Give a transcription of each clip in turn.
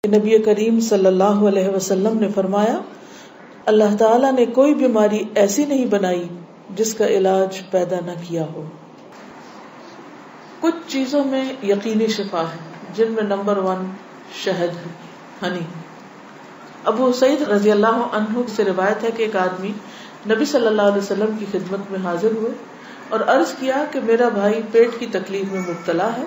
نبی کریم صلی اللہ علیہ وسلم نے فرمایا، اللہ تعالیٰ نے کوئی بیماری ایسی نہیں بنائی جس کا علاج پیدا نہ کیا ہو۔ کچھ چیزوں میں یقینی شفا ہے، جن میں نمبر 1 شہد ہے، ہنی۔ ابو سعید رضی اللہ عنہ سے روایت ہے کہ ایک آدمی نبی صلی اللہ علیہ وسلم کی خدمت میں حاضر ہوئے اور عرض کیا کہ میرا بھائی پیٹ کی تکلیف میں مبتلا ہے۔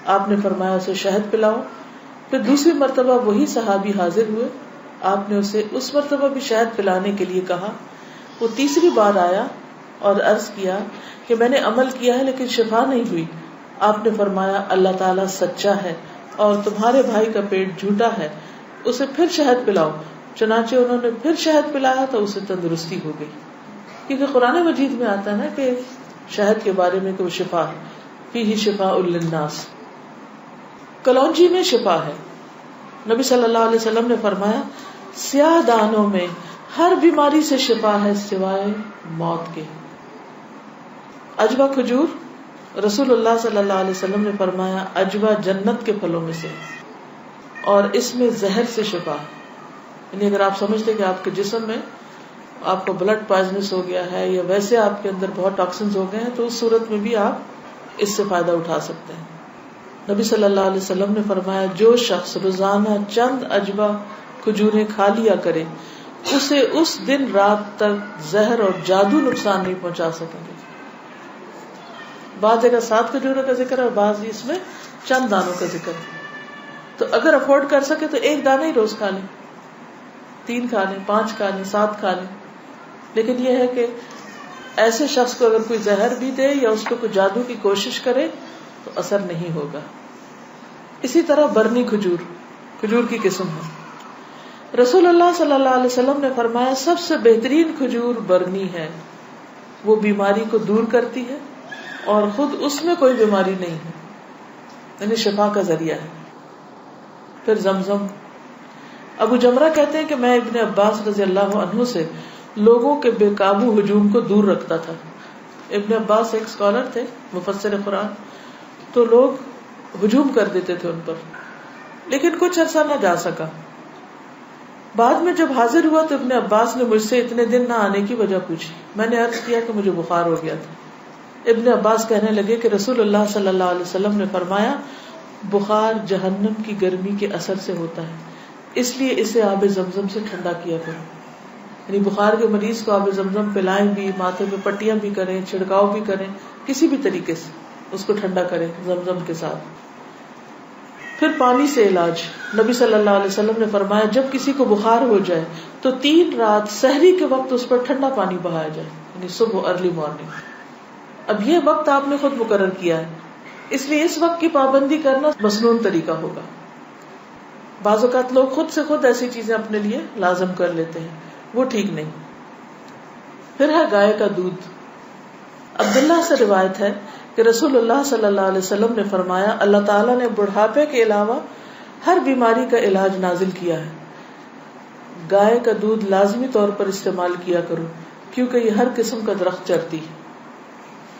آپ نے فرمایا اسے شہد پلاؤ۔ پھر دوسری مرتبہ وہی صحابی حاضر ہوئے، آپ نے اسے اس مرتبہ بھی شہد پلانے کے لیے کہا۔ وہ تیسری بار آیا اور عرض کیا کہ میں نے عمل کیا ہے لیکن شفا نہیں ہوئی۔ آپ نے فرمایا اللہ تعالیٰ سچا ہے اور تمہارے بھائی کا پیٹ جھوٹا ہے، اسے پھر شہد پلاؤ۔ چنانچہ انہوں نے پھر شہد پلایا تو اسے تندرستی ہو گئی۔ کیونکہ قرآن مجید میں آتا ہے نا کہ شہد کے بارے میں کہ وہ شفا ہے، فیہ شفاء للناس۔ کلونجی میں شفا ہے۔ نبی صلی اللہ علیہ وسلم نے فرمایا سیاہ دانوں میں ہر بیماری سے شفا ہے سوائے موت کے۔ عجوہ کھجور، رسول اللہ صلی اللہ علیہ وسلم نے فرمایا عجوہ جنت کے پھلوں میں سے اور اس میں زہر سے شفا ہے۔ یعنی اگر آپ سمجھتے کہ آپ کے جسم میں آپ کو بلڈ پوائزنس ہو گیا ہے یا ویسے آپ کے اندر بہت ٹاکسنز ہو گئے ہیں تو اس صورت میں بھی آپ اس سے فائدہ اٹھا سکتے ہیں۔ نبی صلی اللہ علیہ وسلم نے فرمایا جو شخص روزانہ چند عجوہ کھجوریں کھا لیا کرے اسے اس دن رات تک زہر اور جادو نقصان نہیں پہنچا سکیں گے۔ بعض جگہ 7 کھجوروں کا ذکر ہے اور بعض اس میں چند دانوں کا ذکر ہے۔ تو اگر افورڈ کر سکے تو ایک دانہ ہی روز کھا لیں، 3 کھا لیں، 5 کھا لیں، 7 کھا لیں۔ لیکن یہ ہے کہ ایسے شخص کو اگر کوئی زہر بھی دے یا اس کو کوئی جادو کی کوشش کرے تو اثر نہیں ہوگا۔ اسی طرح برنی کھجور کی قسم ہے۔ رسول اللہ صلی اللہ علیہ وسلم نے فرمایا سب سے بہترین کھجور برنی ہے، وہ بیماری کو دور کرتی ہے اور خود اس میں کوئی بیماری نہیں ہے، یعنی شفا کا ذریعہ ہے۔ پھر زمزم۔ ابو جمرہ کہتے ہیں کہ میں ابن عباس رضی اللہ عنہ سے لوگوں کے بے قابو ہجوم کو دور رکھتا تھا۔ ابن عباس ایک اسکالر تھے، مفسر قرآن، تو لوگ ہجوم کر دیتے تھے ان پر، لیکن کچھ عرصہ نہ جا سکا۔ بعد میں جب حاضر ہوا تو ابن عباس نے مجھ سے اتنے دن نہ آنے کی وجہ پوچھی۔ میں نے عرض کیا کہ مجھے بخار ہو گیا تھا۔ ابن عباس کہنے لگے کہ رسول اللہ صلی اللہ علیہ وسلم نے فرمایا بخار جہنم کی گرمی کے اثر سے ہوتا ہے، اس لیے اسے آب زمزم سے ٹھنڈا کیا کرو۔ یعنی بخار کے مریض کو آب زمزم پلائیں بھی، ماتھے پہ پٹیاں بھی کریں، چھڑکاؤ بھی کریں، کسی بھی طریقے سے اس کو ٹھنڈا کریں زمزم کے ساتھ۔ پھر پانی سے علاج۔ نبی صلی اللہ علیہ وسلم نے فرمایا جب کسی کو بخار ہو جائے تو 3 رات سحری کے وقت اس پر ٹھنڈا پانی بہایا جائے، یعنی صبح ارلی مارننگ۔ اب یہ وقت آپ نے خود مقرر کیا ہے، اس لیے اس وقت کی پابندی کرنا مسنون طریقہ ہوگا۔ بعض اوقات لوگ خود سے خود ایسی چیزیں اپنے لیے لازم کر لیتے ہیں، وہ ٹھیک نہیں۔ پھر ہے گائے کا دودھ۔ عبداللہ سے روایت ہے کہ رسول اللہ صلی اللہ علیہ وسلم نے فرمایا اللہ تعالیٰ نے بڑھاپے کے علاوہ ہر بیماری کا علاج نازل کیا ہے۔ گائے کا دودھ لازمی طور پر استعمال کیا کرو کیونکہ یہ ہر قسم کا درخت چرتی ہے،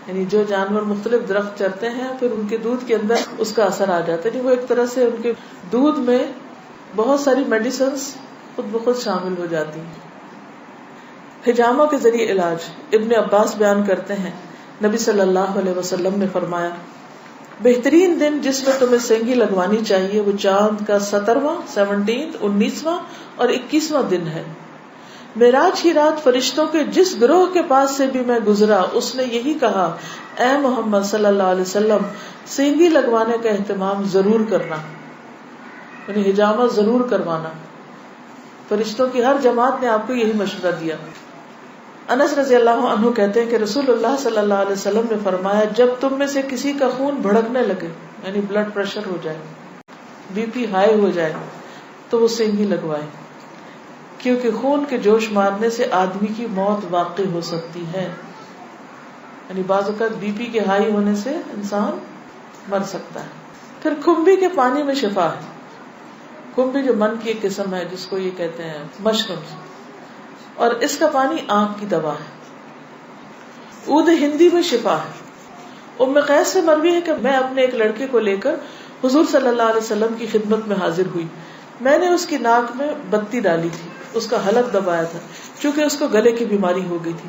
یعنی جو جانور مختلف درخت چرتے ہیں پھر ان کے دودھ کے اندر اس کا اثر آ جاتا ہے، یعنی وہ ایک طرح سے ان کے دودھ میں بہت ساری میڈیسنز خود بخود شامل ہو جاتی ہیں۔ حجامہ کے ذریعے علاج۔ ابن عباس بیان کرتے ہیں نبی صلی اللہ علیہ وسلم نے فرمایا بہترین دن جس میں تمہیں سینگی لگوانی چاہیے وہ چاند کا 17واں، 19واں اور 21واں دن ہے۔ معراج کی رات فرشتوں کے جس گروہ کے پاس سے بھی میں گزرا اس نے یہی کہا اے محمد صلی اللہ علیہ وسلم سینگی لگوانے کا اہتمام ضرور کرنا، یعنی حجامہ ضرور کروانا۔ فرشتوں کی ہر جماعت نے آپ کو یہی مشورہ دیا۔ انس رضی اللہ عنہ کہتے ہیں کہ رسول اللہ صلی اللہ علیہ وسلم نے فرمایا جب تم میں سے کسی کا خون بھڑکنے لگے، یعنی بلڈ پریشر ہو جائے، بی پی ہائی ہو جائے، تو وہ سینگی لگوائے، کیونکہ خون کے جوش مارنے سے آدمی کی موت واقع ہو سکتی ہے۔ یعنی بعض اوقات بی پی کے ہائی ہونے سے انسان مر سکتا ہے۔ پھر کھمبی کے پانی میں شفا ہے۔ کھمبی جو من کی ایک قسم ہے جس کو یہ کہتے ہیں مشروم، اور اس کا پانی آنکھ کی دوا ہے۔ عود ہندی میں شفا ہے۔ ام قیس سے مروی ہے کہ میں اپنے ایک لڑکے کو لے کر حضور صلی اللہ علیہ وسلم کی خدمت میں حاضر ہوئی۔ میں نے اس کی ناک میں بتی ڈالی تھی، اس کا حلق دبایا تھا، چونکہ اس کو گلے کی بیماری ہو گئی تھی.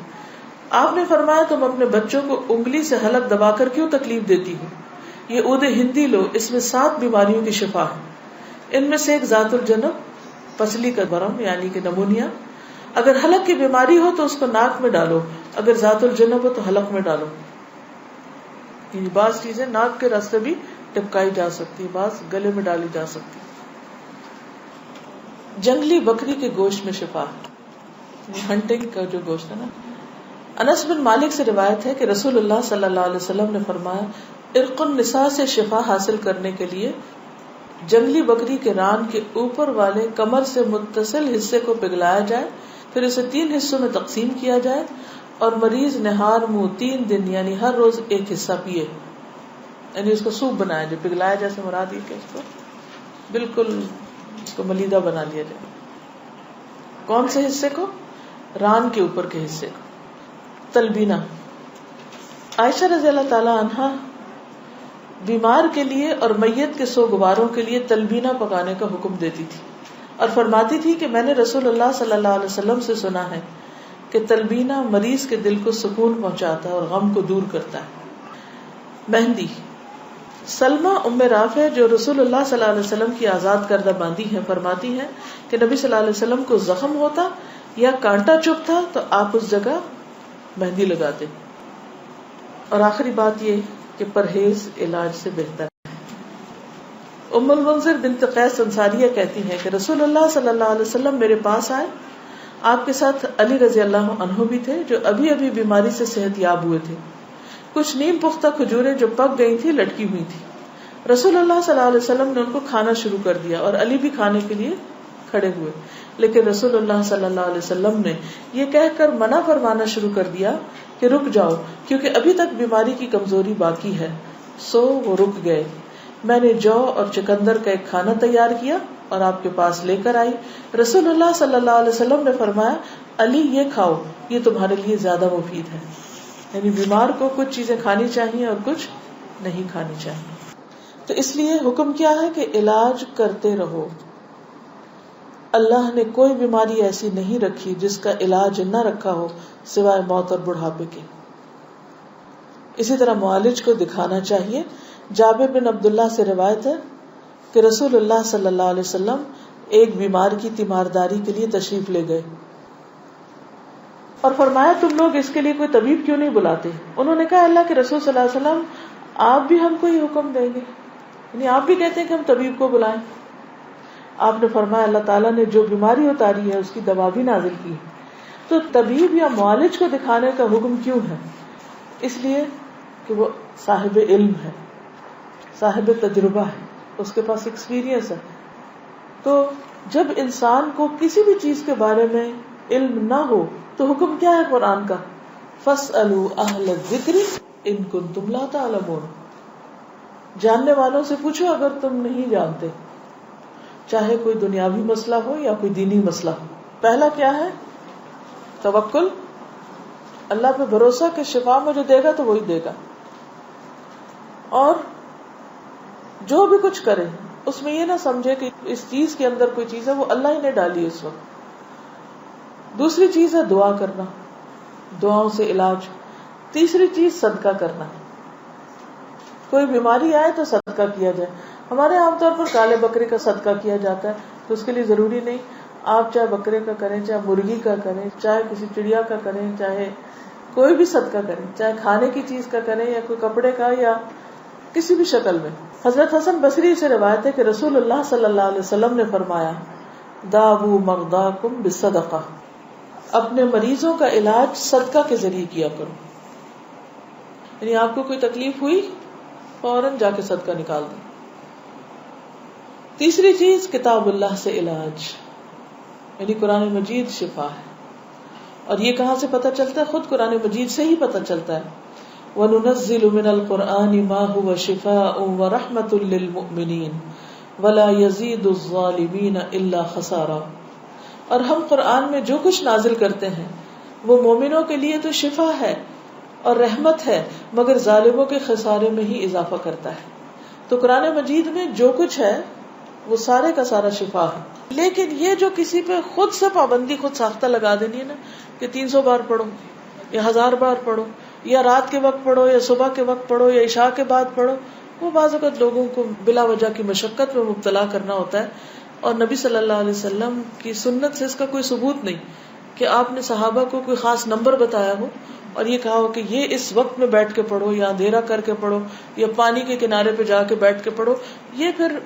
آپ نے فرمایا تم اپنے بچوں کو انگلی سے حلق دبا کر کیوں تکلیف دیتی ہو؟ یہ عود ہندی لو، اس میں 7 بیماریوں کی شفا ہے. ان میں سے ایک ذات الجنب، پسلی کا برم یعنی کہ نمونیا. اگر حلق کی بیماری ہو تو اس کو ناک میں ڈالو، اگر ذات الجنب ہو تو حلق میں ڈالو. یعنی بعض چیزیں ناک کے راستے بھی ٹپکائی جا سکتی، بعض گلے میں ڈالی جا سکتی. جنگلی بکری کے گوشت میں شفا، ہنٹنگ کا جو گوشت ہے نا. انس بن مالک سے روایت ہے کہ رسول اللہ صلی اللہ علیہ وسلم نے فرمایا ارق النساء سے شفا حاصل کرنے کے لیے جنگلی بکری کے ران کے اوپر والے کمر سے متصل حصے کو پگھلایا جائے، پھر اسے 3 حصوں میں تقسیم کیا جائے اور مریض نہار منہ 3 دن یعنی ہر روز ایک حصہ پیے. یعنی اس کو سوپ بنایا جائے، پگھلایا جیسے مراد یہ کہ اس کو بالکل اس کو ملیدہ بنا لیا جائے. کون سے حصے کو؟ ران کے اوپر کے حصے کو. تلبینہ. عائشہ رضی اللہ تعالی عنہا بیمار کے لیے اور میت کے سوگواروں کے لیے تلبینہ پکانے کا حکم دیتی تھی اور فرماتی تھی کہ میں نے رسول اللہ صلی اللہ علیہ وسلم سے سنا ہے کہ تلبینہ مریض کے دل کو سکون پہنچاتا ہے اور غم کو دور کرتا ہے. مہندی. سلمہ ام رافع جو رسول اللہ صلی اللہ علیہ وسلم کی آزاد کردہ باندی ہیں فرماتی ہیں کہ نبی صلی اللہ علیہ وسلم کو زخم ہوتا یا کانٹا چبھتا تو آپ اس جگہ مہندی لگاتے. اور آخری بات یہ کہ پرہیز علاج سے بہتر ہے. ام المنذر بنت قیس انصاریہ کہتی ہیں کہ رسول اللہ صلی اللہ علیہ وسلم میرے پاس آئے، آپ کے ساتھ علی رضی اللہ عنہ بھی تھے جو ابھی ابھی بیماری سے صحت یاب ہوئے تھے. کچھ نیم پختہ کھجوریں جو پک گئی تھی لٹکی ہوئی تھی. رسول اللہ صلی اللہ علیہ وسلم نے ان کو کھانا شروع کر دیا اور علی بھی کھانے کے لیے کھڑے ہوئے، لیکن رسول اللہ صلی اللہ علیہ وسلم نے یہ کہہ کر منع فرمانا شروع کر دیا کہ رک جاؤ کیونکہ ابھی تک بیماری کی کمزوری باقی ہے. سو وہ رک گئے. میں نے جو اور چکندر کا ایک کھانا تیار کیا اور آپ کے پاس لے کر آئی. رسول اللہ صلی اللہ علیہ وسلم نے فرمایا علی یہ کھاؤ، یہ تمہارے لیے زیادہ مفید ہے. یعنی بیمار کو کچھ چیزیں کھانی چاہیے اور کچھ نہیں کھانی چاہیے. تو اس لیے حکم کیا ہے کہ علاج کرتے رہو. اللہ نے کوئی بیماری ایسی نہیں رکھی جس کا علاج نہ رکھا ہو سوائے موت اور بڑھاپے کے. اسی طرح معالج کو دکھانا چاہیے. جابر بن عبداللہ سے روایت ہے کہ رسول اللہ صلی اللہ علیہ وسلم ایک بیمار کی تیمارداری کے لیے تشریف لے گئے اور فرمایا تم لوگ اس کے لیے کوئی طبیب کیوں نہیں بلاتے؟ انہوں نے کہا اللہ کے رسول صلی اللہ علیہ وسلم آپ بھی ہم کو یہ حکم دیں گے، یعنی آپ بھی کہتے ہیں کہ ہم طبیب کو بلائیں. آپ نے فرمایا اللہ تعالیٰ نے جو بیماری اتاری ہے اس کی دوا بھی نازل کی. تو طبیب یا معالج کو دکھانے کا حکم کیوں ہے؟ اس لیے کہ وہ صاحب علم ہے، صاحب تجربہ ہے، اس کے پاس ایکسپیرینس ہے. تو جب انسان کو کسی بھی چیز کے بارے میں علم نہ ہو تو حکم کیا ہے قرآن کا؟ فَاسْأَلُوا أَهْلَ الذِّكْرِ إِن كُنتُمْ لَا تَعْلَمُونَ. جاننے والوں سے پوچھو اگر تم نہیں جانتے، چاہے کوئی دنیاوی مسئلہ ہو یا کوئی دینی مسئلہ ہو. پہلا کیا ہے؟ توکل، اللہ پہ بھروسہ کہ شفا مجھے دے گا تو وہی دے گا، اور جو بھی کچھ کرے اس میں یہ نہ سمجھے کہ اس چیز کے اندر کوئی چیز ہے وہ اللہ ہی نے ڈالی اس وقت. دوسری چیز ہے دعا کرنا، دعاؤں سے علاج. تیسری چیز صدقہ کرنا. کوئی بیماری آئے تو صدقہ کیا جائے. ہمارے عام طور پر کالے بکرے کا صدقہ کیا جاتا ہے، تو اس کے لیے ضروری نہیں آپ چاہے بکرے کا کریں، چاہے مرغی کا کریں، چاہے کسی چڑیا کا کریں، چاہے کوئی بھی صدقہ کریں، چاہے کھانے کی چیز کا کریں یا کوئی کپڑے کا یا کسی بھی شکل میں. حضرت حسن بصری سے روایت ہے کہ رسول اللہ صلی اللہ علیہ وسلم نے فرمایا داؤ مرضاکم بالصدقہ، اپنے مریضوں کا علاج صدقہ کے ذریعے کیا کرو. یعنی آپ کو کوئی تکلیف ہوئی فوراً جا کے صدقہ نکال دیں. تیسری چیز کتاب اللہ سے علاج، یعنی قرآن مجید شفا ہے. اور یہ کہاں سے پتہ چلتا ہے؟ خود قرآن مجید سے ہی پتہ چلتا ہے. وَنُنَزِّلُ مِنَ الْقُرْآنِ مَا هُوَ شِفَاءٌ وَرَحْمَةٌ لِّلْمُؤْمِنِينَ وَلَا يَزِيدُ الظَّالِمِينَ إِلَّا خَسَارًا. اور ہم قرآن میں جو کچھ نازل کرتے ہیں وہ مومنوں کے لیے تو شفا ہے اور رحمت ہے، مگر ظالموں کے خسارے میں ہی اضافہ کرتا ہے. تو قرآن مجید میں جو کچھ ہے وہ سارے کا سارا شفا ہے. لیکن یہ جو کسی پہ خود سے پابندی خود ساختہ لگا دینی ہے نا کہ 300 بار پڑھو یا 1000 بار پڑھو یا رات کے وقت پڑھو یا صبح کے وقت پڑھو یا عشاء کے بعد پڑھو، وہ بعض اوقات لوگوں کو بلا وجہ کی مشقت میں مبتلا کرنا ہوتا ہے. اور نبی صلی اللہ علیہ وسلم کی سنت سے اس کا کوئی ثبوت نہیں کہ آپ نے صحابہ کو کوئی خاص نمبر بتایا ہو اور یہ کہا ہو کہ یہ اس وقت میں بیٹھ کے پڑھو یا اندھیرا کر کے پڑھو یا پانی کے کنارے پہ جا کے بیٹھ کے پڑھو. یہ پھر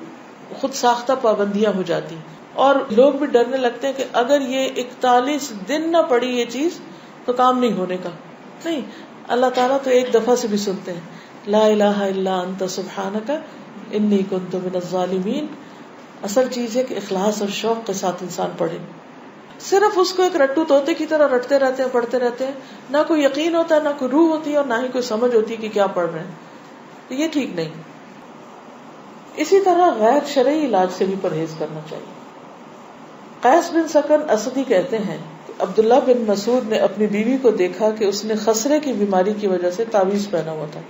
خود ساختہ پابندیاں ہو جاتی ہیں اور لوگ بھی ڈرنے لگتے ہیں کہ اگر یہ 41 دن نہ پڑھی یہ چیز تو کام نہیں ہونے کا. نہیں، اللہ تعالیٰ تو ایک دفعہ سے بھی سنتے ہیں. لا الہ الا انت سبحانک انی کنت من الظالمین. اصل چیز ہے کہ اخلاص اور شوق کے ساتھ انسان پڑھے. صرف اس کو ایک رٹو طوطے کی طرح رٹتے رہتے ہیں، پڑھتے رہتے ہیں، نہ کوئی یقین ہوتا ہے، نہ کوئی روح ہوتی ہے اور نہ ہی کوئی سمجھ ہوتی ہے کہ کیا پڑھ رہے ہیں. تو یہ ٹھیک نہیں. اسی طرح غیر شرعی علاج سے بھی پرہیز کرنا چاہیے. قیس بن سکن اسدی کہتے ہیں کہ عبداللہ بن مسعود نے اپنی بیوی کو دیکھا کہ اس نے خسرے کی بیماری کی وجہ سے تعویذ پہنا ہوا تھا.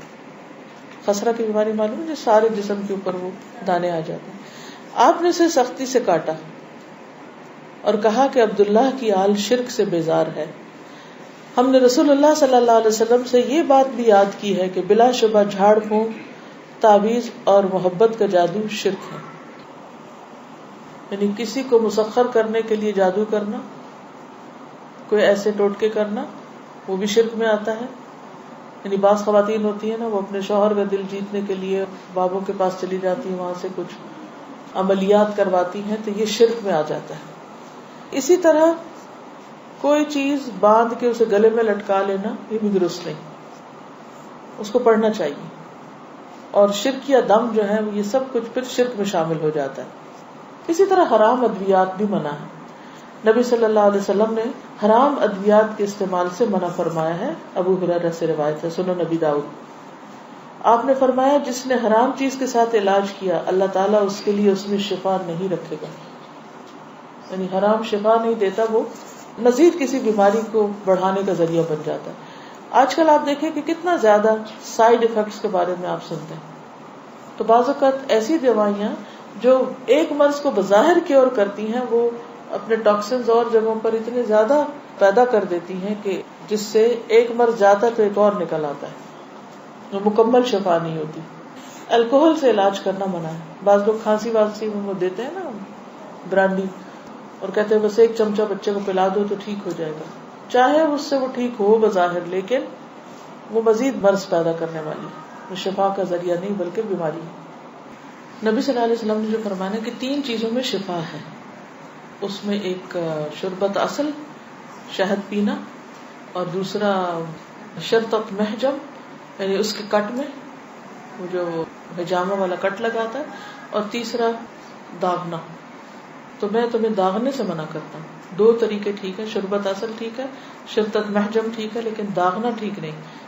خسرہ کی بیماری معلوم ہے، جو سارے جسم کے اوپر وہ دانے آ جاتے ہیں. آپ نے اسے سختی سے کاٹا اور کہا کہ عبداللہ کی آل شرک سے بیزار ہے. ہم نے رسول اللہ صلی اللہ علیہ وسلم سے یہ بات بھی یاد کی ہے کہ بلا شبہ جھاڑ پھونک، تعویذ اور محبت کا جادو شرک ہے. یعنی کسی کو مسخر کرنے کے لیے جادو کرنا، کوئی ایسے ٹوٹکے کرنا، وہ بھی شرک میں آتا ہے. یعنی بعض خواتین ہوتی ہیں نا، وہ اپنے شوہر کا دل جیتنے کے لیے بابوں کے پاس چلی جاتی ہیں، وہاں سے کچھ عملیات کرواتی ہیں، تو یہ شرک میں آ جاتا ہے. اسی طرح کوئی چیز باندھ کے اسے گلے میں لٹکا لینا، یہ بھی درست نہیں. اس کو پڑھنا چاہیے. اور شرک یا دم جو ہے یہ سب کچھ پھر شرک میں شامل ہو جاتا ہے. اسی طرح حرام ادویات بھی منع ہے. نبی صلی اللہ علیہ وسلم نے حرام ادویات کے استعمال سے منع فرمایا ہے. ابو ہریرہ سے روایت ہے، سنن نبی داؤد. آپ نے فرمایا جس نے حرام چیز کے ساتھ علاج کیا اللہ تعالیٰ اس کے لیے اس میں شفا نہیں رکھے گا. یعنی حرام شفا نہیں دیتا، وہ مزید کسی بیماری کو بڑھانے کا ذریعہ بن جاتا ہے. آج کل آپ دیکھیں کہ کتنا زیادہ سائیڈ ایفیکٹس کے بارے میں آپ سنتے ہیں. تو بعض اوقات ایسی دوائیاں جو ایک مرض کو بظاہر کیور کرتی ہیں، وہ اپنے ٹاکسنز اور جگہوں پر اتنے زیادہ پیدا کر دیتی ہیں کہ جس سے ایک مرض جاتا ہے تو ایک اور نکل آتا ہے، وہ مکمل شفا نہیں ہوتی. الکوہل سے علاج کرنا منع ہے. بعض لوگ کھانسی وانسی میں وہ دیتے ہیں نا برانڈی، اور کہتے ہیں بس ایک چمچہ بچے کو پلا دو تو ٹھیک ہو جائے گا. چاہے اس سے وہ ٹھیک ہو بظاہر، لیکن وہ مزید مرض پیدا کرنے والی، وہ شفا کا ذریعہ نہیں بلکہ بیماری ہے. نبی صلی اللہ علیہ وسلم نے جو فرمایا کہ 3 چیزوں میں شفا ہے، اس میں ایک شربت اصل، شہد پینا، اور دوسرا شرطت محجم، یعنی اس کے کٹ میں وہ جو حجامہ والا کٹ لگاتا ہے، اور تیسرا داغنا. تو میں تمہیں داغنے سے منع کرتا ہوں. 2 طریقے ٹھیک ہے، شربت اصل ٹھیک ہے، شرطت محجم ٹھیک ہے، لیکن داغنا ٹھیک نہیں.